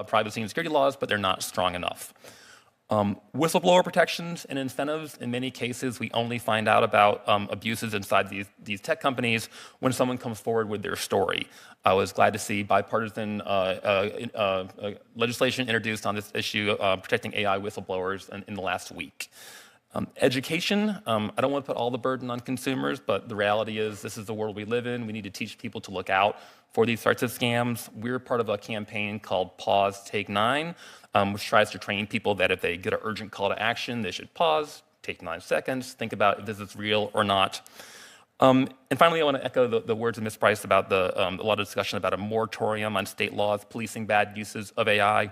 privacy and security laws, but they're not strong enough. Whistleblower protections and incentives, in many cases, we only find out about abuses inside these tech companies when someone comes forward with their story. I was glad to see bipartisan legislation introduced on this issue, protecting AI whistleblowers in the last week. Education, I don't want to put all the burden on consumers, but the reality is this is the world we live in. We need to teach people to look out for these sorts of scams. We're part of a campaign called Pause, Take 9, which tries to train people that if they get an urgent call to action, they should pause, take 9 seconds, think about if this is real or not. And finally, I want to echo the words of Ms. Price about a lot of discussion about a moratorium on state laws policing bad uses of AI.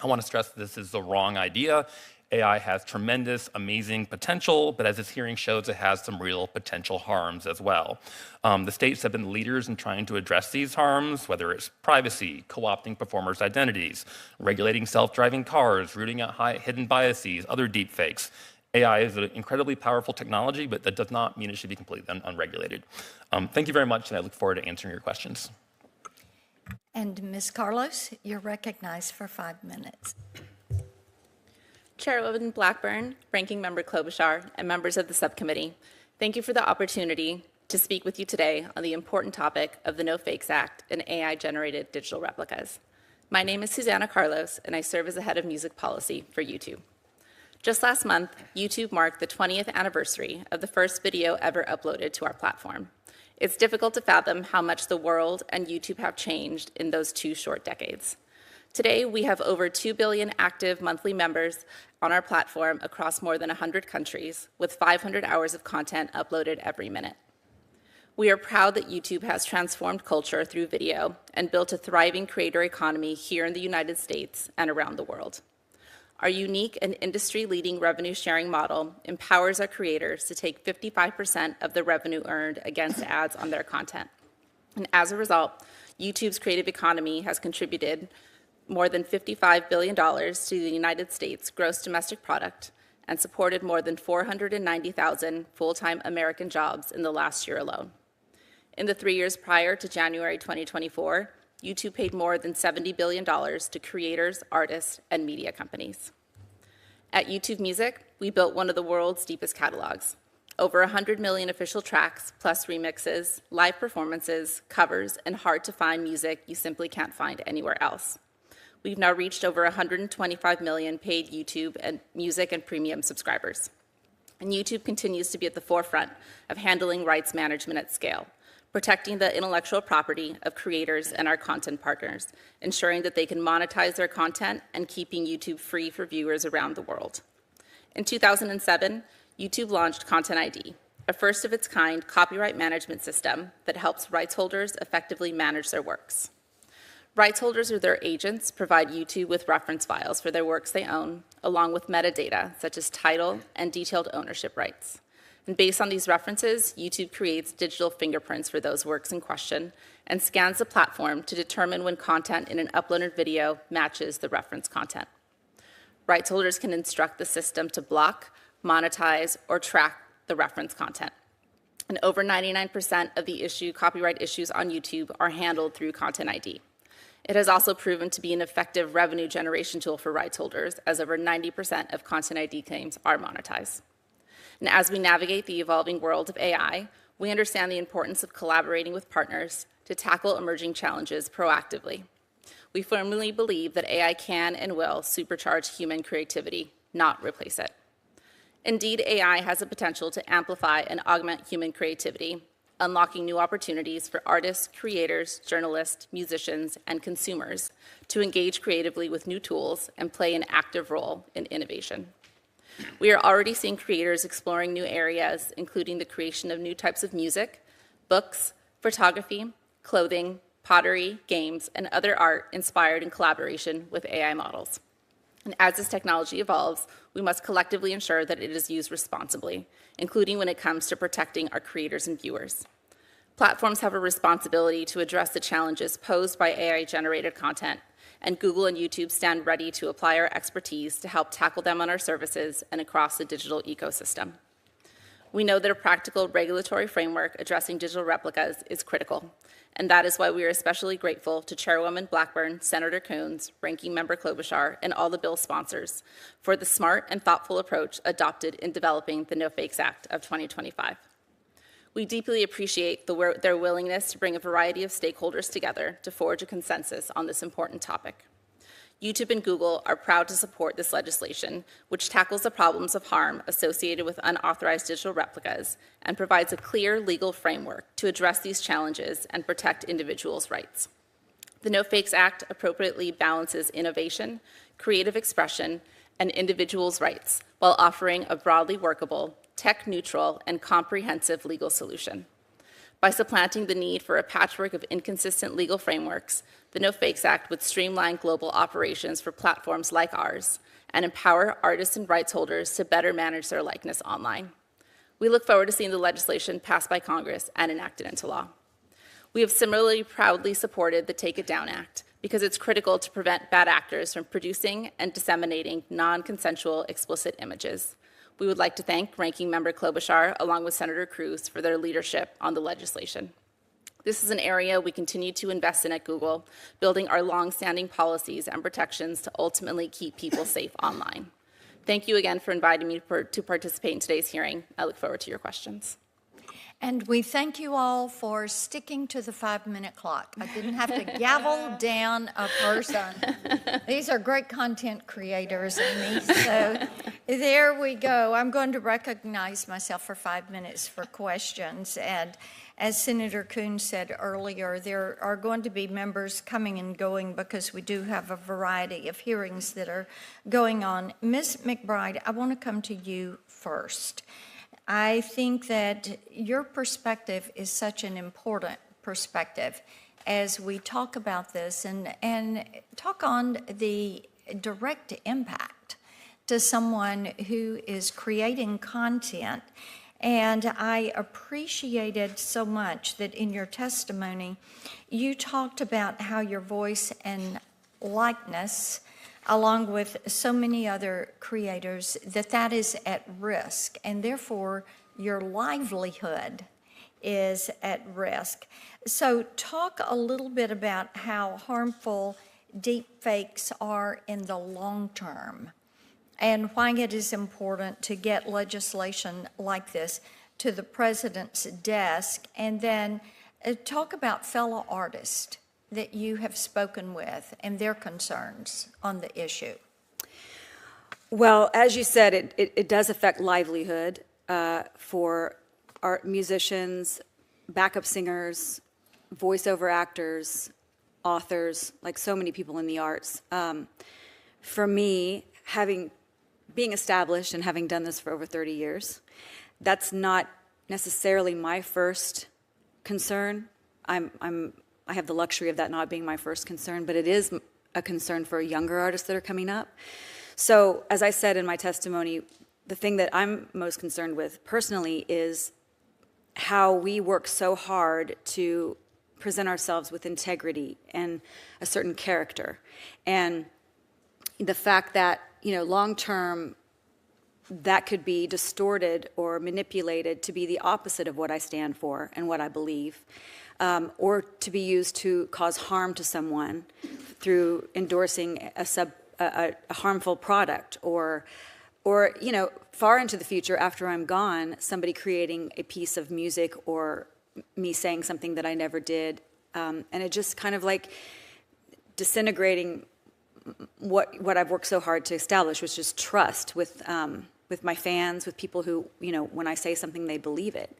I want to stress that this is the wrong idea. AI has tremendous, amazing potential, but as this hearing shows, it has some real potential harms as well. The states have been leaders in trying to address these harms, whether it's privacy, co-opting performers' identities, regulating self-driving cars, rooting out hidden biases, other deepfakes. AI is an incredibly powerful technology, but that does not mean it should be completely unregulated. Thank you very much, and I look forward to answering your questions. And Ms. Carlos, you're recognized for 5 minutes. Chairwoman Blackburn, Ranking Member Klobuchar, and members of the subcommittee, thank you for the opportunity to speak with you today on the important topic of the No Fakes Act and AI-generated digital replicas. My name is Susanna Carlos, and I serve as the head of music policy for YouTube. Just last month, YouTube marked the 20th anniversary of the first video ever uploaded to our platform. It's difficult to fathom how much the world and YouTube have changed in those 2 short decades. Today, we have over 2 billion active monthly members on our platform across more than 100 countries, with 500 hours of content uploaded every minute. We are proud that YouTube has transformed culture through video and built a thriving creator economy here in the United States and around the world. Our unique and industry-leading revenue-sharing model empowers our creators to take 55% of the revenue earned against ads on their content. And as a result, YouTube's creative economy has contributed more than $55 billion to the United States gross domestic product and supported more than 490,000 full-time American jobs in the last year alone. In the 3 years prior to January 2024, YouTube paid more than $70 billion to creators, artists, and media companies. At YouTube Music, we built one of the world's deepest catalogs. Over 100 million official tracks, plus remixes, live performances, covers, and hard-to-find music you simply can't find anywhere else. We've now reached over 125 million paid YouTube and music and premium subscribers. And YouTube continues to be at the forefront of handling rights management at scale, protecting the intellectual property of creators and our content partners, ensuring that they can monetize their content and keeping YouTube free for viewers around the world. In 2007, YouTube launched Content ID, a first-of-its-kind copyright management system that helps rights holders effectively manage their works. Rights holders or their agents provide YouTube with reference files for their works they own, along with metadata such as title and detailed ownership rights. And based on these references, YouTube creates digital fingerprints for those works in question and scans the platform to determine when content in an uploaded video matches the reference content. Rights holders can instruct the system to block, monetize, or track the reference content. And over 99% of the copyright issues on YouTube are handled through Content ID. It has also proven to be an effective revenue generation tool for rights holders, as over 90% of Content ID claims are monetized. And as we navigate the evolving world of AI, we understand the importance of collaborating with partners to tackle emerging challenges proactively. We firmly believe that AI can and will supercharge human creativity, not replace it. Indeed, AI has the potential to amplify and augment human creativity, unlocking new opportunities for artists, creators, journalists, musicians, and consumers to engage creatively with new tools and play an active role in innovation. We are already seeing creators exploring new areas, including the creation of new types of music, books, photography, clothing, pottery, games, and other art inspired in collaboration with AI models. And as this technology evolves, we must collectively ensure that it is used responsibly, including when it comes to protecting our creators and viewers. Platforms have a responsibility to address the challenges posed by AI-generated content, and Google and YouTube stand ready to apply our expertise to help tackle them on our services and across the digital ecosystem. We know that a practical regulatory framework addressing digital replicas is critical, And that is why we are especially grateful to Chairwoman Blackburn, Senator Coons, Ranking Member Klobuchar, and all the bill sponsors for the smart and thoughtful approach adopted in developing the No Fakes Act of 2025. We deeply appreciate their willingness to bring a variety of stakeholders together to forge a consensus on this important topic. YouTube and Google are proud to support this legislation, which tackles the problems of harm associated with unauthorized digital replicas and provides a clear legal framework to address these challenges and protect individuals' rights. The No Fakes Act appropriately balances innovation, creative expression, and individuals' rights while offering a broadly workable, tech-neutral, and comprehensive legal solution. By supplanting the need for a patchwork of inconsistent legal frameworks, the No Fakes Act would streamline global operations for platforms like ours and empower artists and rights holders to better manage their likeness online. We look forward to seeing the legislation passed by Congress and enacted into law. We have similarly proudly supported the Take It Down Act because it's critical to prevent bad actors from producing and disseminating non-consensual explicit images. We would like to thank Ranking Member Klobuchar along with Senator Cruz for their leadership on the legislation. This is an area we continue to invest in at Google, building our long-standing policies and protections to ultimately keep people safe online. Thank you again for inviting me to participate in today's hearing. I look forward to your questions. And we thank you all for sticking to the 5-minute clock. I didn't have to gavel down a person. These are great content creators, Amy. So there we go. I'm going to recognize myself for 5 minutes for questions. And as Senator Coons said earlier, there are going to be members coming and going because we do have a variety of hearings that are going on. Ms. McBride, I want to come to you first. I think that your perspective is such an important perspective as we talk about this and talk on the direct impact to someone who is creating content. And I appreciated so much that in your testimony, you talked about how your voice and likeness, along with so many other creators, that is at risk, and therefore your livelihood is at risk. So talk a little bit about how harmful deepfakes are in the long term and why it is important to get legislation like this to the president's desk, and then talk about fellow artists that you have spoken with and their concerns on the issue. Well, as you said, it does affect livelihood for art musicians, backup singers, voiceover actors, authors, like so many people in the arts. For me, being established and having done this for over 30 years, that's not necessarily my first concern. I have the luxury of that not being my first concern, but it is a concern for younger artists that are coming up. So, as I said in my testimony, the thing that I'm most concerned with personally is how we work so hard to present ourselves with integrity and a certain character. And the fact that, long term, that could be distorted or manipulated to be the opposite of what I stand for and what I believe. Or to be used to cause harm to someone through endorsing a harmful product, or far into the future after I'm gone, somebody creating a piece of music or me saying something that I never did, and it just kind of like disintegrating what I've worked so hard to establish, which is trust with my fans, with people who, when I say something, they believe it.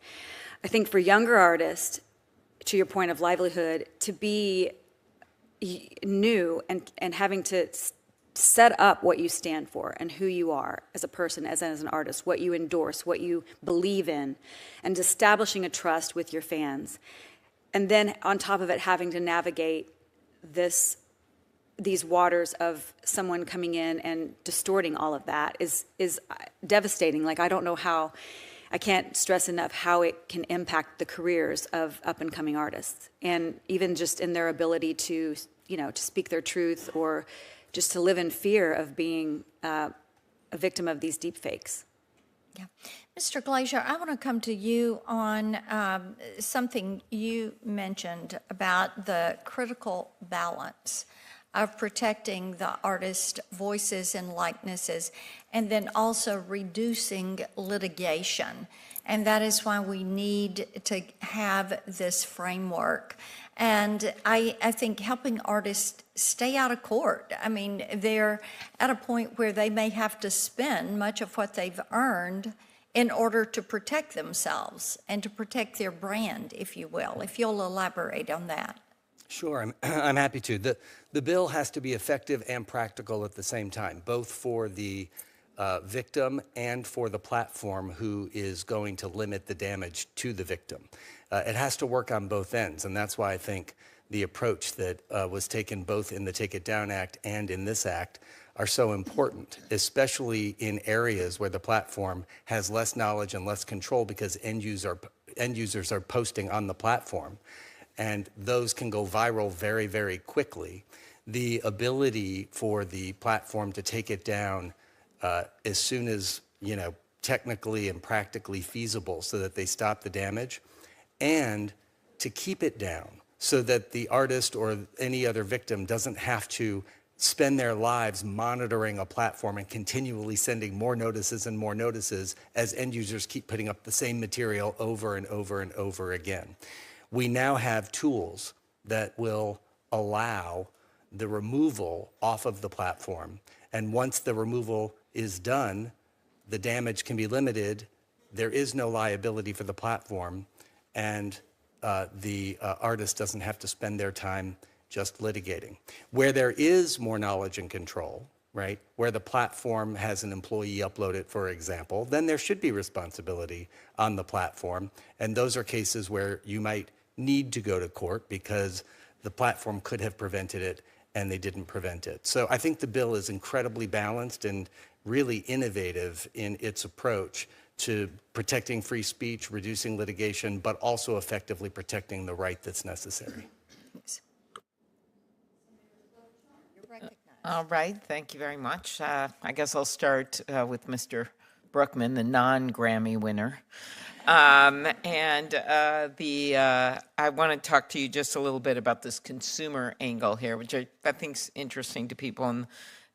I think for younger artists, to your point of livelihood, to be new and having to set up what you stand for and who you are as a person, as an artist, what you endorse, what you believe in, and establishing a trust with your fans. And then on top of it, having to navigate these waters of someone coming in and distorting all of that is devastating. Like, I don't know how. I can't stress enough how it can impact the careers of up-and-coming artists, and even just in their ability to, to speak their truth, or just to live in fear of being a victim of these deepfakes. Yeah. Mr. Glazier, I want to come to you on something you mentioned about the critical balance of protecting the artist's voices and likenesses, and then also reducing litigation. And that is why we need to have this framework. And I think helping artists stay out of court. I mean, they're at a point where they may have to spend much of what they've earned in order to protect themselves and to protect their brand, if you will. If you'll elaborate on that. Sure, I'm happy to. The bill has to be effective and practical at the same time, both for the victim and for the platform who is going to limit the damage to the victim. It has to work on both ends, and that's why I think the approach that was taken both in the Take It Down Act and in this act are so important, especially in areas where the platform has less knowledge and less control because end users are posting on the platform. And those can go viral very, very quickly. The ability for the platform to take it down as soon as, technically and practically feasible so that they stop the damage, and to keep it down so that the artist or any other victim doesn't have to spend their lives monitoring a platform and continually sending more notices and more notices as end users keep putting up the same material over and over and over again. We now have tools that will allow the removal off of the platform. And once the removal is done, the damage can be limited. There is no liability for the platform, and the artist doesn't have to spend their time just litigating. Where there is more knowledge and control, right, where the platform has an employee upload it, for example, then there should be responsibility on the platform. And those are cases where you might need to go to court because the platform could have prevented it and they didn't prevent it. So I think the bill is incredibly balanced and really innovative in its approach to protecting free speech, reducing litigation, but also effectively protecting the right that's necessary. All right, thank you very much. I guess I'll start with Mr. Brookman, the non-Grammy winner. I want to talk to you just a little bit about this consumer angle here, which I think is interesting to people. And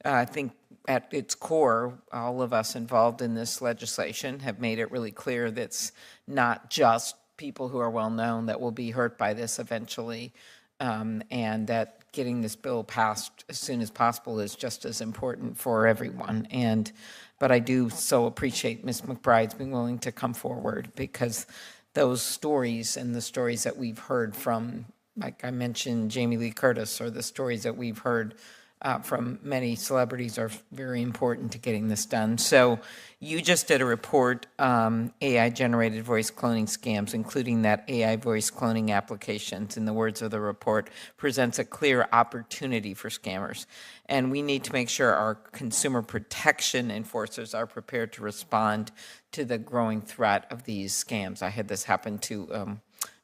I think at its core, all of us involved in this legislation have made it really clear that it's not just people who are well-known that will be hurt by this eventually, and that getting this bill passed as soon as possible is just as important for everyone. But I do so appreciate Ms. McBride's being willing to come forward, because those stories and the stories that we've heard from, like I mentioned, Jamie Lee Curtis, or the stories that we've heard from many celebrities are very important to getting this done. So you just did a report, AI-generated voice cloning scams, including that AI voice cloning applications, in the words of the report, presents a clear opportunity for scammers. And we need to make sure our consumer protection enforcers are prepared to respond to the growing threat of these scams. I had this happen to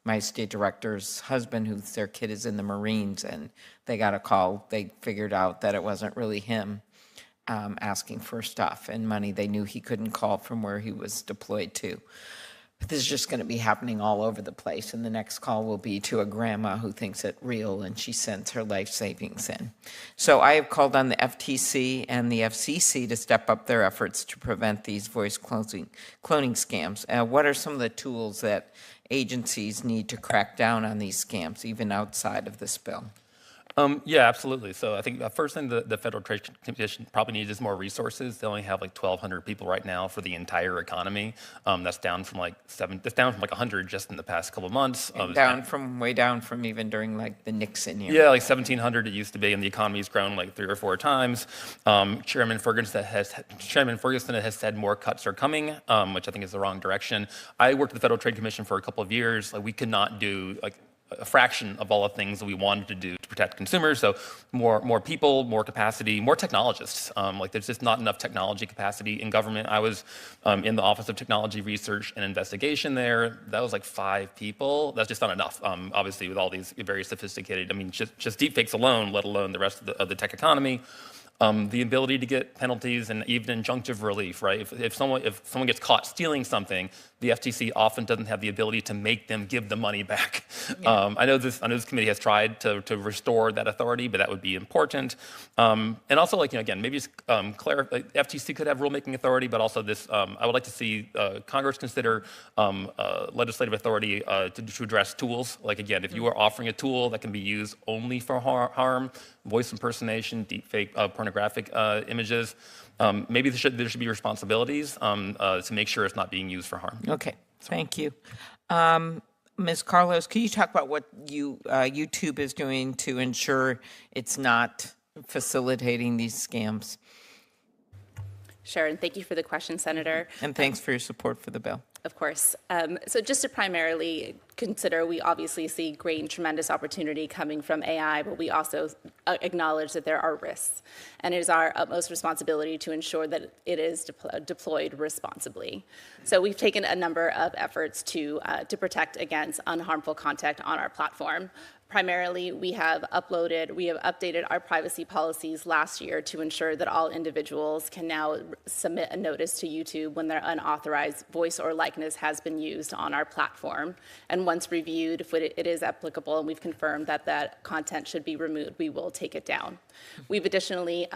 my state director's husband, their kid is in the Marines, and they got a call. They figured out that it wasn't really him asking for stuff and money. They knew he couldn't call from where he was deployed to. But this is just going to be happening all over the place, and the next call will be to a grandma who thinks it real, and she sends her life savings in. So I have called on the FTC and the FCC to step up their efforts to prevent these voice cloning scams. What are some of the tools that agencies need to crack down on these scams, even outside of this bill? Yeah, absolutely. So I think the first thing the Federal Trade Commission probably needs is more resources. They only have like 1,200 people right now for the entire economy. That's down from like 100 just in the past couple of months. Way down from even during like the Nixon year. Yeah, like 1,700 it used to be, and the economy's grown like 3 or 4 times. Chairman Ferguson has said more cuts are coming, which I think is the wrong direction. I worked at the Federal Trade Commission for a couple of years. Like, we could not do like a fraction of all the things that we wanted to do to protect consumers. So more people, more capacity, more technologists. There's just not enough technology capacity in government. I was in the Office of Technology Research and Investigation there. That was like 5 people. That's just not enough, obviously, with all these very sophisticated, just deepfakes alone, let alone the rest of the tech economy. the ability to get penalties and even injunctive relief, right? If someone gets caught stealing something, the FTC often doesn't have the ability to make them give the money back. Yeah. I know this committee has tried to restore that authority, but that would be important. And also, like, again, maybe just FTC could have rulemaking authority, but also this, I would like to see Congress consider legislative authority to address tools. Like, again, if you are offering a tool that can be used only for harm, voice impersonation, deepfake pornographic images, maybe there should be responsibilities to make sure it's not being used for harm. Okay, thank you. Ms. Carlos, can you talk about what YouTube is doing to ensure it's not facilitating these scams? Sure, and thank you for the question, Senator. And thanks for your support for the bill. Of course. So just to primarily consider, we obviously see great and tremendous opportunity coming from AI, but we also acknowledge that there are risks. And it is our utmost responsibility to ensure that it is deployed responsibly. So we've taken a number of efforts to protect against unharmful content on our platform. Primarily, we have updated our privacy policies last year to ensure that all individuals can now submit a notice to YouTube when their unauthorized voice or likeness has been used on our platform. And once reviewed, if it is applicable and we've confirmed that that content should be removed, we will take it down. We've additionally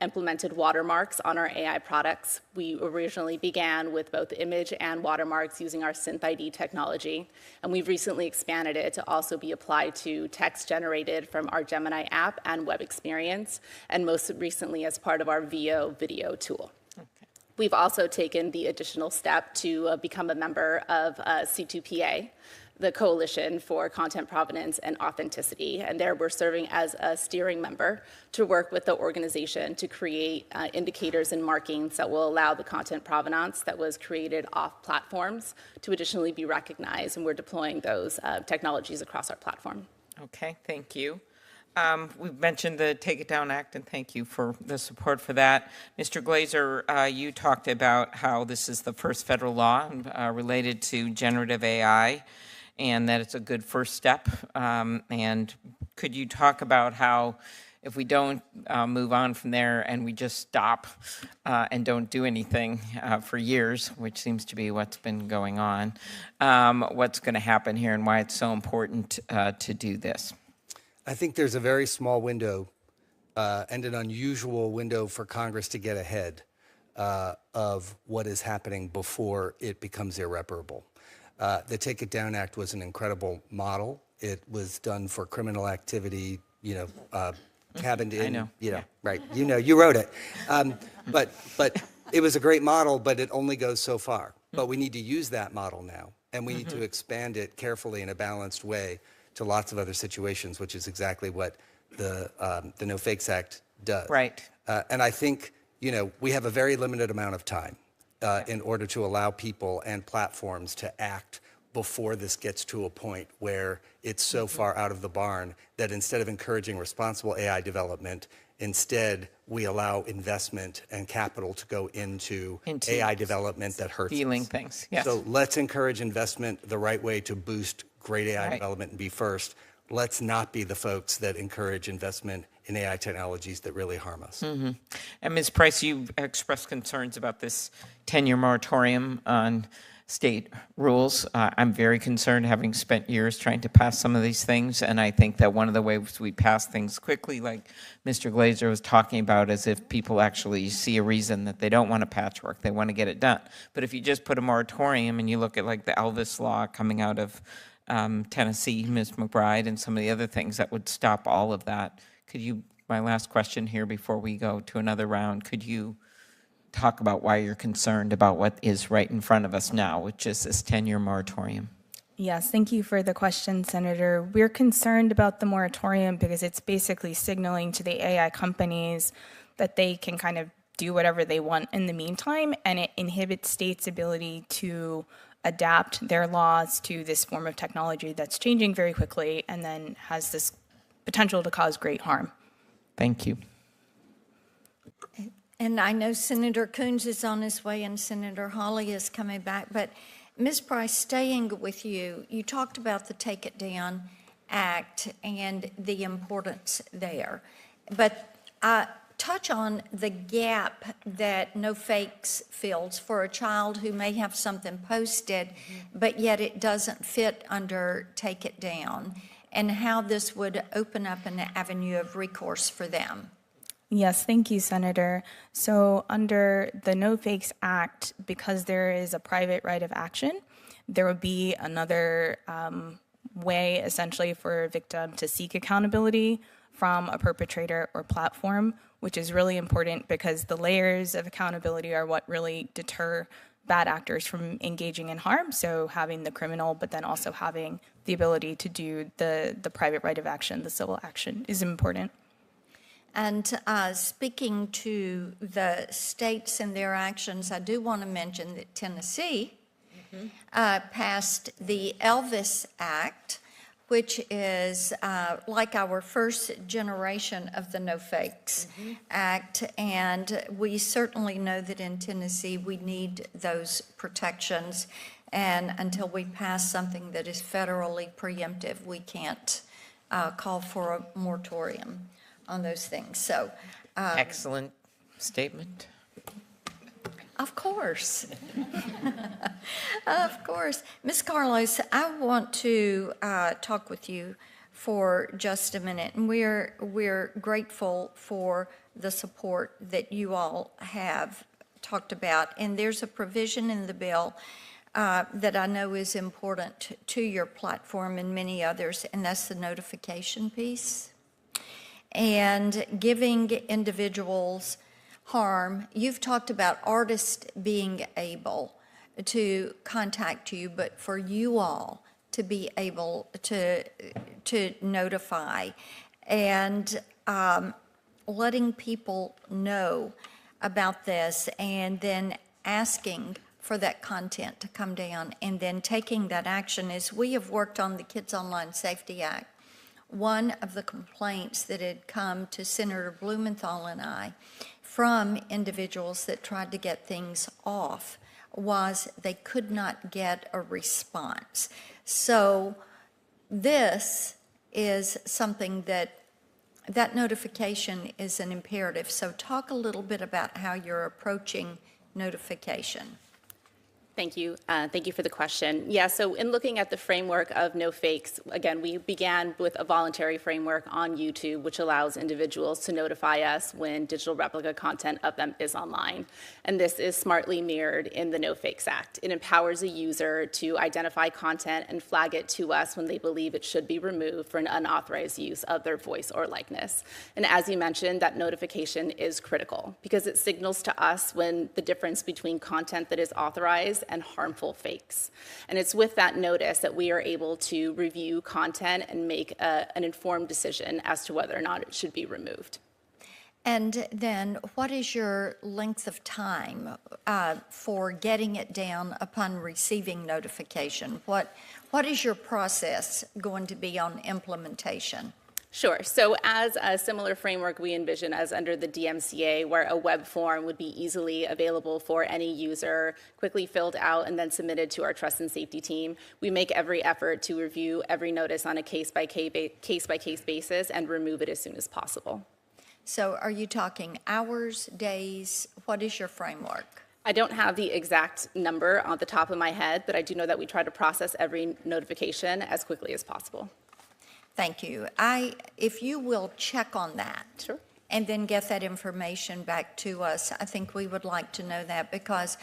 implemented watermarks on our AI products. We originally began with both image and watermarks using our SynthID technology, and we've recently expanded it to also be applied to text generated from our Gemini app and web experience, and most recently as part of our VO video tool. Okay. We've also taken the additional step to become a member of C2PA, the Coalition for Content Provenance and Authenticity, and there we're serving as a steering member to work with the organization to create indicators and markings that will allow the content provenance that was created off platforms to additionally be recognized, and we're deploying those technologies across our platform. Okay, thank you. We've mentioned the Take It Down Act, and thank you for the support for that. Mr. Glazer, you talked about how this is the first federal law related to generative AI, and that it's a good first step. And could you talk about how, if we don't move on from there and we just stop and don't do anything for years, which seems to be what's been going on, what's going to happen here and why it's so important to do this? I think there's a very small window and an unusual window for Congress to get ahead of what is happening before it becomes irreparable. The Take It Down Act was an incredible model. It was done for criminal activity, cabined in, right, you wrote it. But it was a great model, but it only goes so far. But we need to use that model now, and we need to expand it carefully in a balanced way to lots of other situations, which is exactly what the No Fakes Act does. Right. And I think, we have a very limited amount of time in order to allow people and platforms to act before this gets to a point where it's so far out of the barn that instead of encouraging responsible AI development, instead we allow investment and capital to go into AI development that hurts stealing us. Things. Yes. So let's encourage investment the right way to boost great AI right. development and be first. Let's not be the folks that encourage investment in AI technologies that really harm us. Mm-hmm. And Ms. Price, you've expressed concerns about this 10-year moratorium on state rules. I'm very concerned, having spent years trying to pass some of these things, and I think that one of the ways we pass things quickly, like Mr. Glazer was talking about, is if people actually see a reason that they don't want a patchwork, they want to get it done. But if you just put a moratorium and you look at like the Elvis law coming out of Tennessee, Ms. McBride, and some of the other things that would stop all of that, could you, my last question here before we go to another round, could you talk about why you're concerned about what is right in front of us now, which is this 10-year moratorium? Yes, thank you for the question, Senator. We're concerned about the moratorium because it's basically signaling to the AI companies that they can kind of do whatever they want in the meantime, and it inhibits states' ability to adapt their laws to this form of technology that's changing very quickly and then has this potential to cause great harm. Thank you. And I know Senator Coons is on his way and Senator Hawley is coming back, but Ms. Price, staying with you, you talked about the Take It Down Act and the importance there. But touch on the gap that No Fakes fills for a child who may have something posted, but yet it doesn't fit under Take It Down, and how this would open up an avenue of recourse for them. Yes, thank you, Senator. So under the No Fakes Act, because there is a private right of action, there would be another way essentially for a victim to seek accountability from a perpetrator or platform, which is really important because the layers of accountability are what really deter bad actors from engaging in harm. So having the criminal, but then also having the ability to do the private right of action, the civil action, is important. And speaking to the states and their actions, I do want to mention that Tennessee passed the Elvis Act, which is like our first generation of the No Fakes Act. And we certainly know that in Tennessee we need those protections. And until we pass something that is federally preemptive, we can't call for a moratorium on those things. So, Excellent statement. of course. Of course. Ms. Carlos, I want to talk with you for just a minute. And we're grateful for the support that you all have talked about. And there's a provision in the bill that I know is important to your platform and many others, and that's the notification piece. And giving individuals harm. You've talked about artists being able to contact you, but for you all to be able to notify and letting people know about this, and then asking for that content to come down and then taking that action. As we have worked on the Kids Online Safety Act, one of the complaints that had come to Senator Blumenthal and I from individuals that tried to get things off was they could not get a response. So this is something that notification is an imperative. So talk a little bit about how you're approaching notification. Thank you. Thank you for the question. Yeah, so in looking at the framework of No Fakes, again, we began with a voluntary framework on YouTube, which allows individuals to notify us when digital replica content of them is online. And this is smartly mirrored in the No Fakes Act. It empowers a user to identify content and flag it to us when they believe it should be removed for an unauthorized use of their voice or likeness. And as you mentioned, that notification is critical because it signals to us when the difference between content that is authorized and harmful fakes. And it's with that notice that we are able to review content and make an informed decision as to whether or not it should be removed. And then what is your length of time for getting it down upon receiving notification? What is your process going to be on implementation? Sure. So as a similar framework we envision as under the DMCA, where a web form would be easily available for any user, quickly filled out and then submitted to our trust and safety team, we make every effort to review every notice on a case-by-case basis and remove it as soon as possible. So are you talking hours, days? What is your framework? I don't have the exact number on the top of my head, but I do know that we try to process every notification as quickly as possible. Thank you. If you will check on that. Sure. And then get that information back to us, I think we would like to know that, because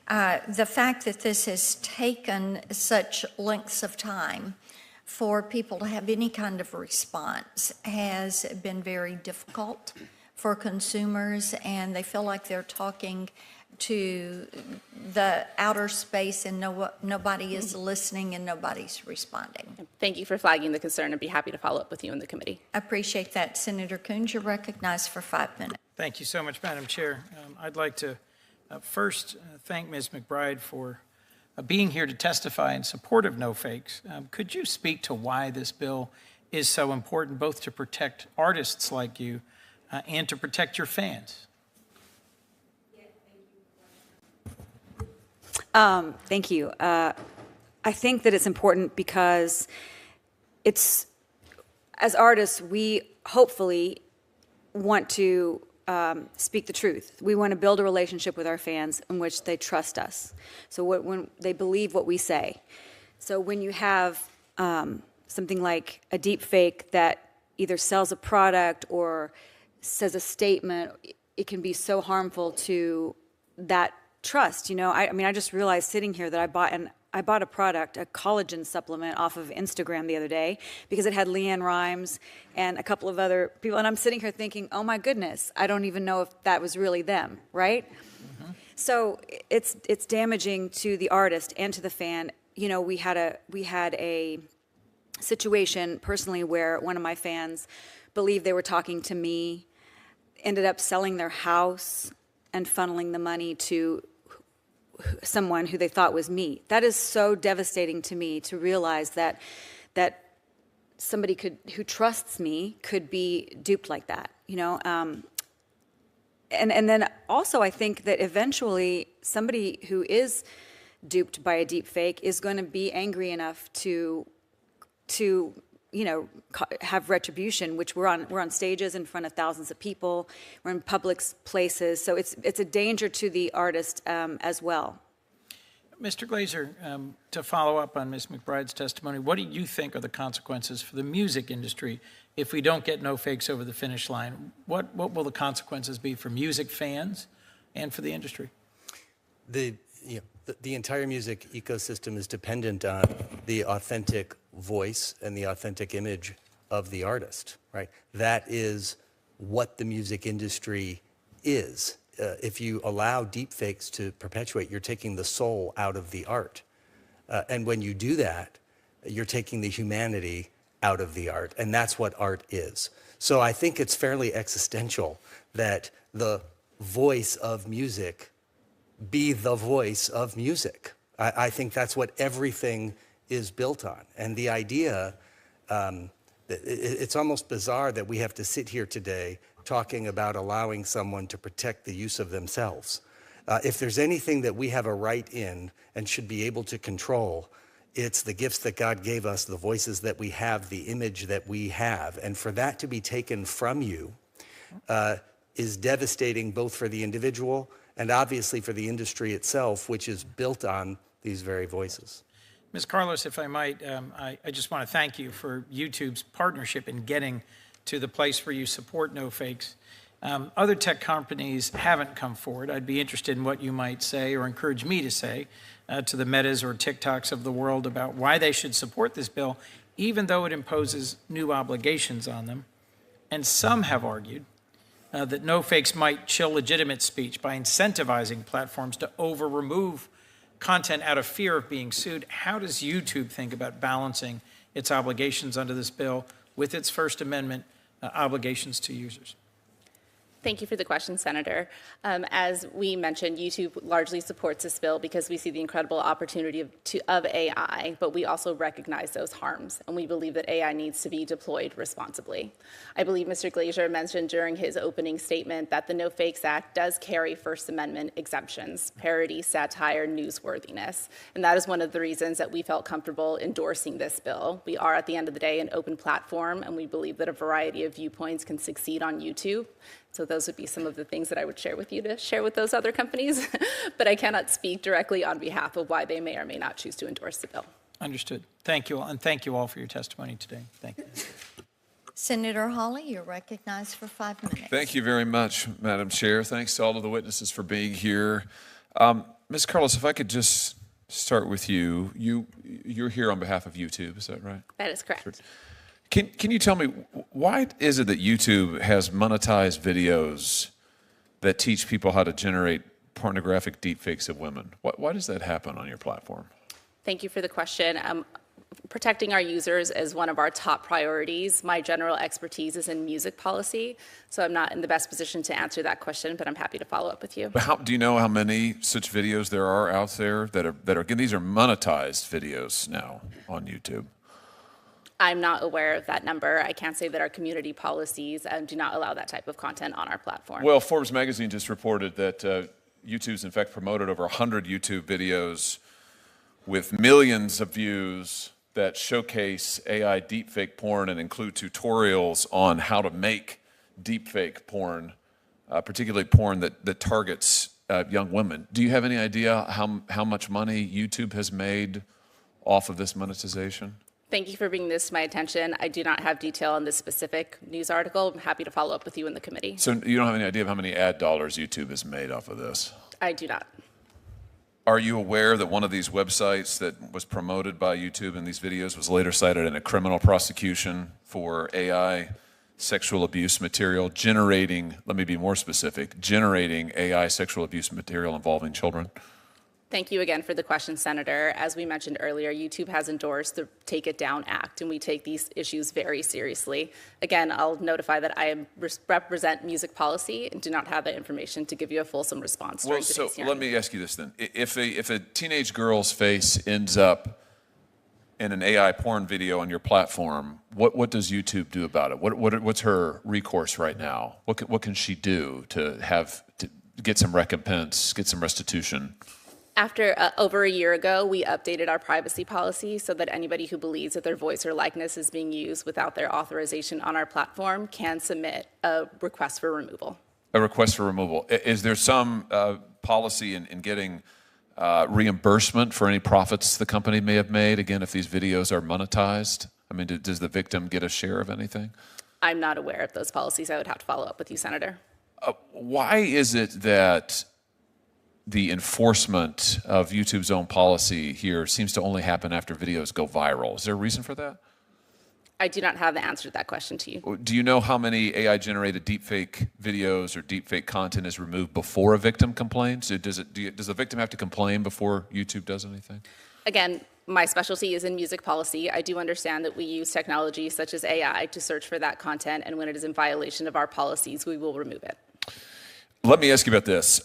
the fact that this has taken such lengths of time for people to have any kind of response has been very difficult for consumers, and they feel like they're talking to the outer space and nobody is listening and nobody's responding. Thank you for flagging the concern. I'd be happy to follow up with you in the committee. I appreciate that. Senator Coons, you're recognized for 5 minutes. Thank you so much, Madam Chair. I'd like to first thank Ms. McBride for being here to testify in support of No Fakes. Could you speak to why this bill is so important, both to protect artists like you and to protect your fans? Thank you. I think that it's important because as artists, we hopefully want to speak the truth. We want to build a relationship with our fans in which they trust us. So when they believe what we say. So when you have something like a deep fake that either sells a product or says a statement, it can be so harmful to that trust. You know, I mean, I just realized sitting here that I bought a product, a collagen supplement off of Instagram the other day because it had Leanne Rimes and a couple of other people. And I'm sitting here thinking, oh my goodness, I don't even know if that was really them, right? Mm-hmm. So it's damaging to the artist and to the fan. You know, we had a situation personally where one of my fans believed they were talking to me, ended up selling their house and funneling the money to someone who they thought was me. That is so devastating to me to realize that somebody who trusts me could be duped like that, you know. And then also I think that eventually somebody who is duped by a deep fake is going to be angry enough to you know, have retribution, which we're on stages in front of thousands of people, we're in public places, so it's a danger to the artist as well. Mr. Glazer, to follow up on Ms. McBride's testimony, what do you think are the consequences for the music industry if we don't get no fakes over the finish line? What will the consequences be for music fans and for the industry? The entire music ecosystem is dependent on the authentic voice and the authentic image of the artist, right? That is what the music industry is. If you allow deepfakes to perpetuate, you're taking the soul out of the art. And when you do that, you're taking the humanity out of the art, and that's what art is. So I think it's fairly existential that the voice of music be the voice of music. I think that's what everything is built on. And the idea, it's almost bizarre that we have to sit here today talking about allowing someone to protect the use of themselves. If there's anything that we have a right in and should be able to control, it's the gifts that God gave us, the voices that we have, the image that we have. And for that to be taken from you is devastating both for the individual and obviously for the industry itself, which is built on these very voices. Ms. Carlos, if I might, I just want to thank you for YouTube's partnership in getting to the place where you support no fakes. Other tech companies haven't come forward. I'd be interested in what you might say or encourage me to say to the Metas or TikToks of the world about why they should support this bill, even though it imposes new obligations on them. And some have argued that no fakes might chill legitimate speech by incentivizing platforms to over-remove content out of fear of being sued. How does YouTube think about balancing its obligations under this bill with its First Amendment obligations to users? Thank you for the question, Senator. As we mentioned, YouTube largely supports this bill because we see the incredible opportunity of AI, but we also recognize those harms, and we believe that AI needs to be deployed responsibly. I believe Mr. Glazer mentioned during his opening statement that the No Fakes Act does carry First Amendment exemptions, parody, satire, newsworthiness, and that is one of the reasons that we felt comfortable endorsing this bill. We are, at the end of the day, an open platform, and we believe that a variety of viewpoints can succeed on YouTube. So those would be some of the things that I would share with you to share with those other companies, but I cannot speak directly on behalf of why they may or may not choose to endorse the bill. Understood. Thank you all, and thank you all for your testimony today. Thank you. Senator Hawley, you're recognized for 5 minutes. Thank you very much, Madam Chair. Thanks to all of the witnesses for being here. Ms. Carlos, if I could just start with you. You're here on behalf of YouTube, is that right? That is correct. Can you tell me, why is it that YouTube has monetized videos that teach people how to generate pornographic deepfakes of women? Why does that happen on your platform? Thank you for the question. Protecting our users is one of our top priorities. My general expertise is in music policy, so I'm not in the best position to answer that question, but I'm happy to follow up with you. Do you know how many such videos there are out there that are these are monetized videos now on YouTube? I'm not aware of that number. I can't say that our community policies do not allow that type of content on our platform. Well, Forbes magazine just reported that YouTube's in fact promoted over 100 YouTube videos with millions of views that showcase AI deepfake porn and include tutorials on how to make deepfake porn particularly porn that targets young women. Do you have any idea how much money YouTube has made off of this monetization? Thank you for bringing this to my attention. I do not have detail on this specific news article. I'm happy to follow up with you in the committee. So you don't have any idea of how many ad dollars YouTube has made off of this? I do not. Are you aware that one of these websites that was promoted by YouTube in these videos was later cited in a criminal prosecution for AI sexual abuse material, generating, let me be more specific, generating AI sexual abuse material involving children? Thank you again for the question, Senator. As we mentioned earlier, YouTube has endorsed the Take It Down Act, and we take these issues very seriously. Again, I'll notify that I represent music policy and do not have that information to give you a fulsome response during today's hearing. Let me ask you this then. If a teenage girl's face ends up in an AI porn video on your platform, what does YouTube do about it? What's her recourse right now? What can she do to get some recompense, get some restitution? After over a year ago, we updated our privacy policy so that anybody who believes that their voice or likeness is being used without their authorization on our platform can submit a request for removal. A request for removal. Is there some policy in getting reimbursement for any profits the company may have made, again, if these videos are monetized? I mean, does the victim get a share of anything? I'm not aware of those policies. I would have to follow up with you, Senator. Why is it that the enforcement of YouTube's own policy here seems to only happen after videos go viral? Is there a reason for that? I do not have the answer to that question to you. Do you know how many AI-generated deepfake videos or deepfake content is removed before a victim complains? Does the victim have to complain before YouTube does anything? Again, my specialty is in music policy. I do understand that we use technology such as AI to search for that content, and when it is in violation of our policies, we will remove it. Let me ask you about this.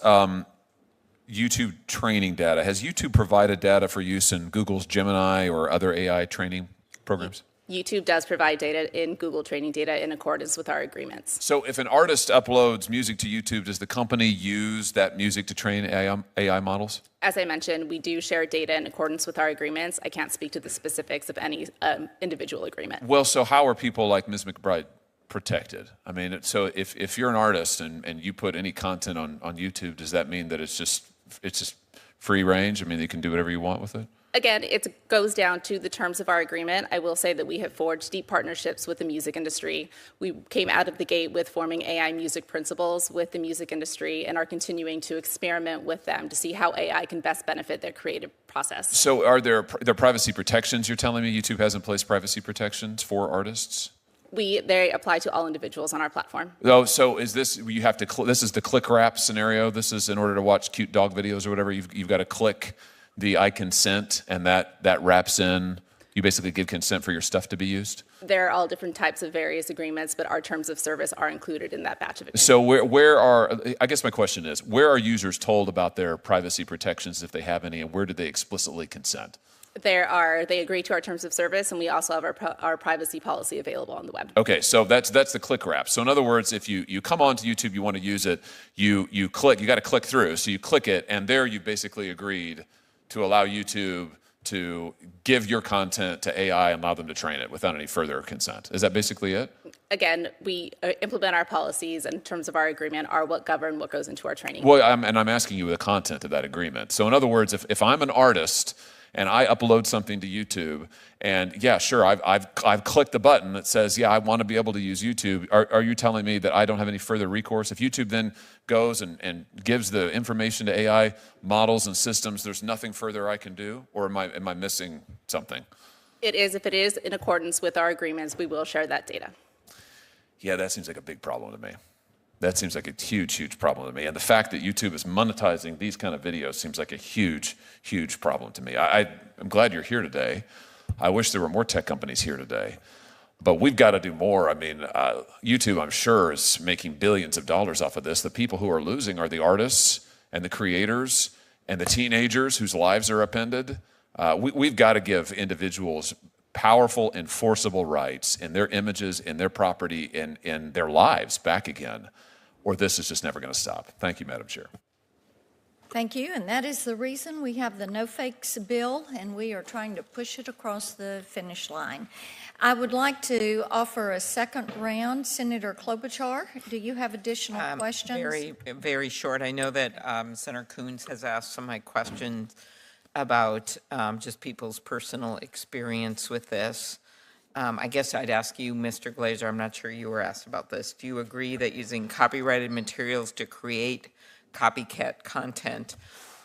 YouTube training data. Has YouTube provided data for use in Google's Gemini or other AI training programs? YouTube does provide data in Google training data in accordance with our agreements. So if an artist uploads music to YouTube, does the company use that music to train AI models? As I mentioned, we do share data in accordance with our agreements. I can't speak to the specifics of any individual agreement. Well, so how are people like Ms. McBride protected? I mean, so if you're an artist and you put any content on YouTube, does that mean that it's just free range? I mean, you can do whatever you want with it? Again, it goes down to the terms of our agreement. I will say that we have forged deep partnerships with the music industry. We came out of the gate with forming AI music principles with the music industry and are continuing to experiment with them to see how AI can best benefit their creative process. So are there privacy protections? You're telling me YouTube has in place privacy protections for artists? They apply to all individuals on our platform. Oh, so is this, you have to, this is the click wrap scenario? This is in order to watch cute dog videos or whatever, you've got to click the I consent, and that wraps in, you basically give consent for your stuff to be used? There are all different types of various agreements, but our terms of service are included in that batch of agreements. So I guess my question is, where are users told about their privacy protections if they have any, and where do they explicitly consent? They agree to our terms of service, and we also have our privacy policy available on the web. Okay, so that's the click wrap. So in other words, if you come onto YouTube, you want to use it, you got to click through. So you click it, and there you basically agreed to allow YouTube to give your content to AI and allow them to train it without any further consent. Is that basically it? Again, we implement our policies, and in terms of our agreement are what govern what goes into our training. Well, I'm asking you the content of that agreement. So in other words, if I'm an artist and I upload something to YouTube, and yeah, sure, I've clicked the button that says, yeah, I want to be able to use YouTube. Are you telling me that I don't have any further recourse? If YouTube then goes and gives the information to AI models and systems, there's nothing further I can do? Or am I missing something? It is. If it is in accordance with our agreements, we will share that data. Yeah, that seems like a big problem to me. That seems like a huge, huge problem to me. And the fact that YouTube is monetizing these kind of videos seems like a huge, huge problem to me. I'm glad you're here today. I wish there were more tech companies here today. But we've got to do more. I mean, YouTube, I'm sure, is making billions of dollars off of this. The people who are losing are the artists and the creators and the teenagers whose lives are upended. We've got to give individuals powerful, enforceable rights in their images, in their property, in their lives back again, or this is just never going to stop. Thank you, Madam Chair. Thank you, and that is the reason we have the No Fakes bill, and we are trying to push it across the finish line. I would like to offer a second round. Senator Klobuchar, do you have additional questions? Very, very short. I know that Senator Coons has asked some of my questions about just people's personal experience with this. I guess I'd ask you, Mr. Glazer, I'm not sure you were asked about this. Do you agree that using copyrighted materials to create copycat content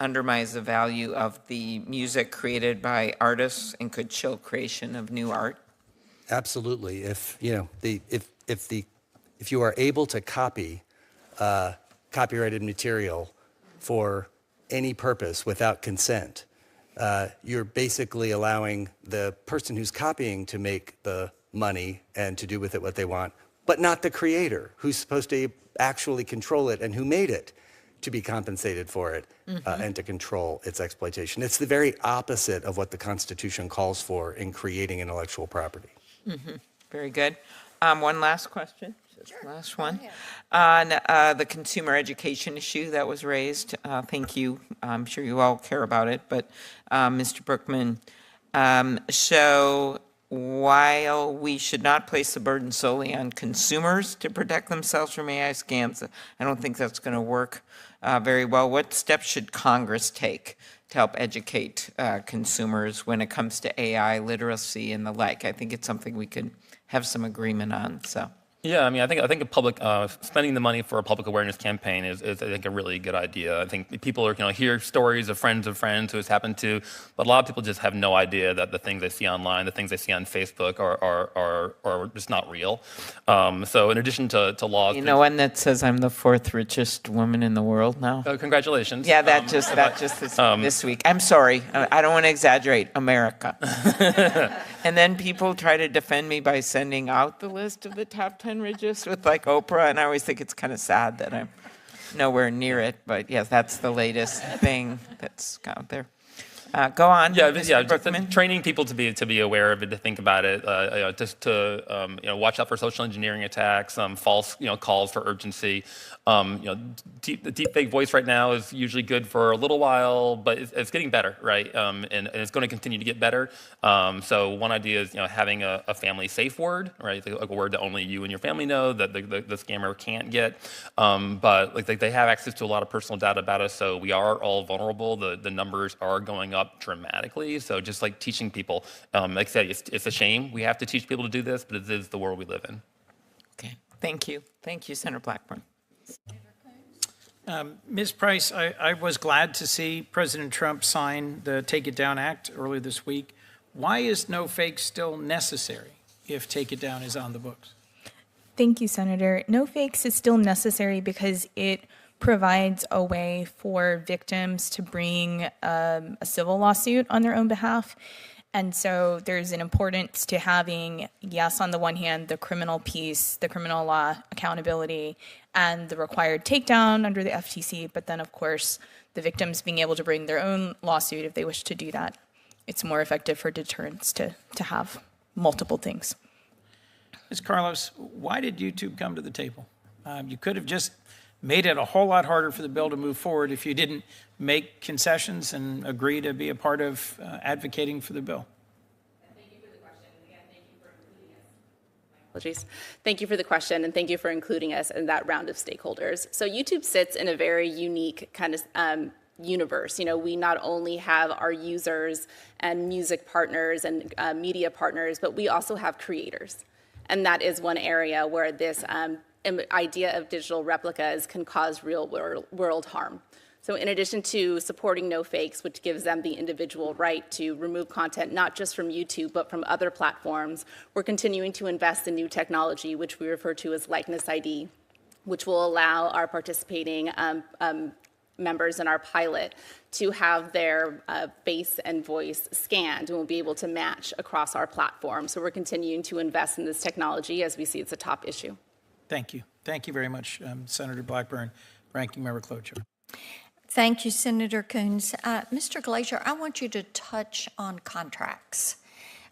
undermines the value of the music created by artists and could chill creation of new art? Absolutely. If you are able to copy copyrighted material for any purpose without consent, you're basically allowing the person who's copying to make the money and to do with it what they want, but not the creator who's supposed to actually control it and who made it to be compensated for it and to control its exploitation. It's the very opposite of what the Constitution calls for in creating intellectual property. Very good. One last question. Just last one. On the consumer education issue that was raised, thank you. I'm sure you all care about it, but Mr. Brookman, so while we should not place the burden solely on consumers to protect themselves from AI scams, I don't think that's going to work very well. What steps should Congress take to help educate consumers when it comes to AI literacy and the like? I think it's something we could have some agreement on. So. Yeah, I mean, I think a public spending the money for a public awareness campaign is I think a really good idea. I think people are hear stories of friends who it's happened to, but a lot of people just have no idea that the things they see online, the things they see on Facebook are just not real. So in addition to laws, you know, one that says I'm the fourth richest woman in the world now. Congratulations. Yeah, that just this week. I'm sorry, I don't want to exaggerate. America. And then people try to defend me by sending out the list of the top 10 richest with like Oprah, and I always think it's kind of sad that I'm nowhere near it. But yes, that's the latest thing that's out there. Go on. Yeah, just training people to be aware of it, to think about it, just to watch out for social engineering attacks, false calls for urgency. The deepfake voice right now is usually good for a little while, but it's getting better, right? And it's going to continue to get better. So one idea is having a family safe word, right? Like a word that only you and your family know that the scammer can't get. But like they have access to a lot of personal data about us, so we are all vulnerable. The numbers are going up dramatically. So just like teaching people, like I said, it's a shame we have to teach people to do this, but it is the world we live in. Okay, thank you. Thank you, Senator Blackburn. Ms. Price, I was glad to see President Trump sign the Take It Down Act earlier this week. Why is no fake still necessary if Take It Down is on the books? Thank you, Senator. No fakes is still necessary because it provides a way for victims to bring a civil lawsuit on their own behalf. And so there's an importance to having, yes, on the one hand, the criminal piece, the criminal law accountability, and the required takedown under the FTC, but then, of course, the victims being able to bring their own lawsuit if they wish to do that. It's more effective for deterrence to have multiple things. Ms. Carlos, why did YouTube come to the table? You could have just made it a whole lot harder for the bill to move forward if you didn't make concessions and agree to be a part of advocating for the bill. Thank you for the question. Again, thank you for including us. Apologies. Thank you for the question, and thank you for including us in that round of stakeholders. So YouTube sits in a very unique kind of universe. We not only have our users and music partners and media partners, but we also have creators. And that is one area where this idea of digital replicas can cause real world harm. So in addition to supporting no fakes, which gives them the individual right to remove content, not just from YouTube, but from other platforms, we're continuing to invest in new technology, which we refer to as likeness ID, which will allow our participating members in our pilot to have their face and voice scanned, and we'll be able to match across our platform. So we're continuing to invest in this technology as we see it's a top issue. Thank you. Thank you very much, Senator Blackburn, Ranking Member Klobuchar. Thank you, Senator Coons. Mr. Glazer, I want you to touch on contracts.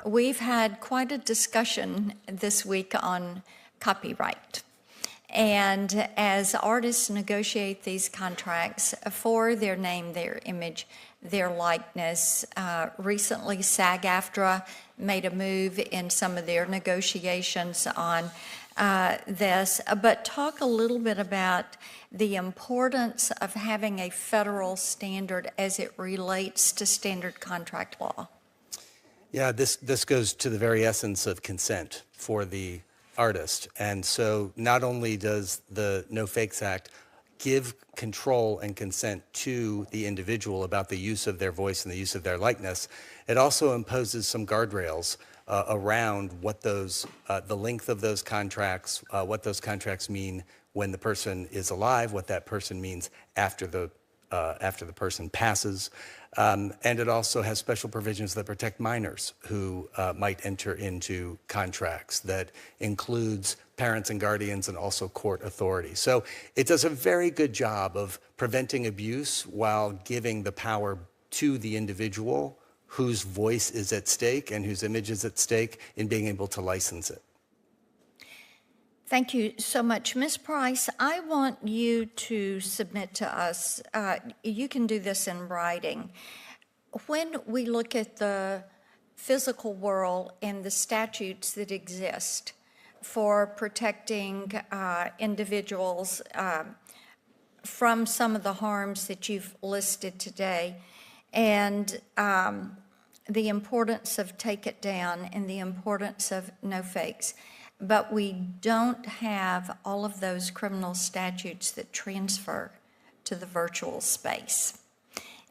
We've had quite a discussion this week on copyright. And as artists negotiate these contracts for their name, their image, their likeness, recently SAG-AFTRA made a move in some of their negotiations on this. But talk a little bit about the importance of having a federal standard as it relates to standard contract law. Yeah, this goes to the very essence of consent for the artist. And so not only does the No Fakes Act give control and consent to the individual about the use of their voice and the use of their likeness, it also imposes some guardrails around what those, the length of those contracts, what those contracts mean when the person is alive, what that person means after the person passes. And it also has special provisions that protect minors who might enter into contracts that includes parents and guardians and also court authority. So it does a very good job of preventing abuse while giving the power to the individual whose voice is at stake and whose image is at stake in being able to license it. Thank you so much. Ms. Price, I want you to submit to us, you can do this in writing. When we look at the physical world and the statutes that exist for protecting individuals from some of the harms that you've listed today, and the importance of take it down and the importance of no fakes, but we don't have all of those criminal statutes that transfer to the virtual space.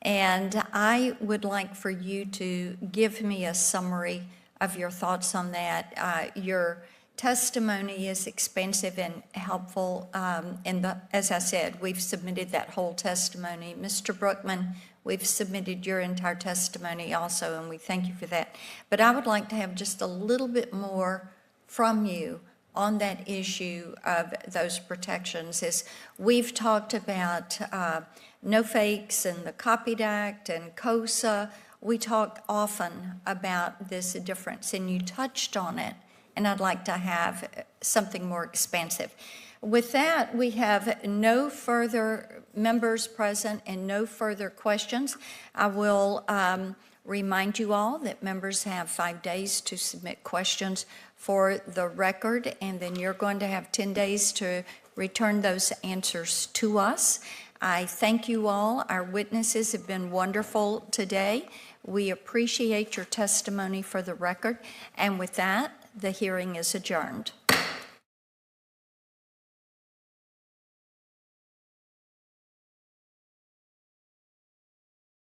And I would like for you to give me a summary of your thoughts on that. Your testimony is expansive and helpful. As I said, we've submitted that whole testimony. Mr. Brookman, we've submitted your entire testimony also, and we thank you for that. But I would like to have just a little bit more from you on that issue of those protections. As we've talked about no fakes and the Copied Act and COSA, we talk often about this difference, and you touched on it, and I'd like to have something more expansive. With that, we have no further members present and no further questions. I will remind you all that members have 5 days to submit questions for the record, and then you're going to have 10 days to return those answers to us. I thank you all. Our witnesses have been wonderful today. We appreciate your testimony for the record. And with that, the hearing is adjourned.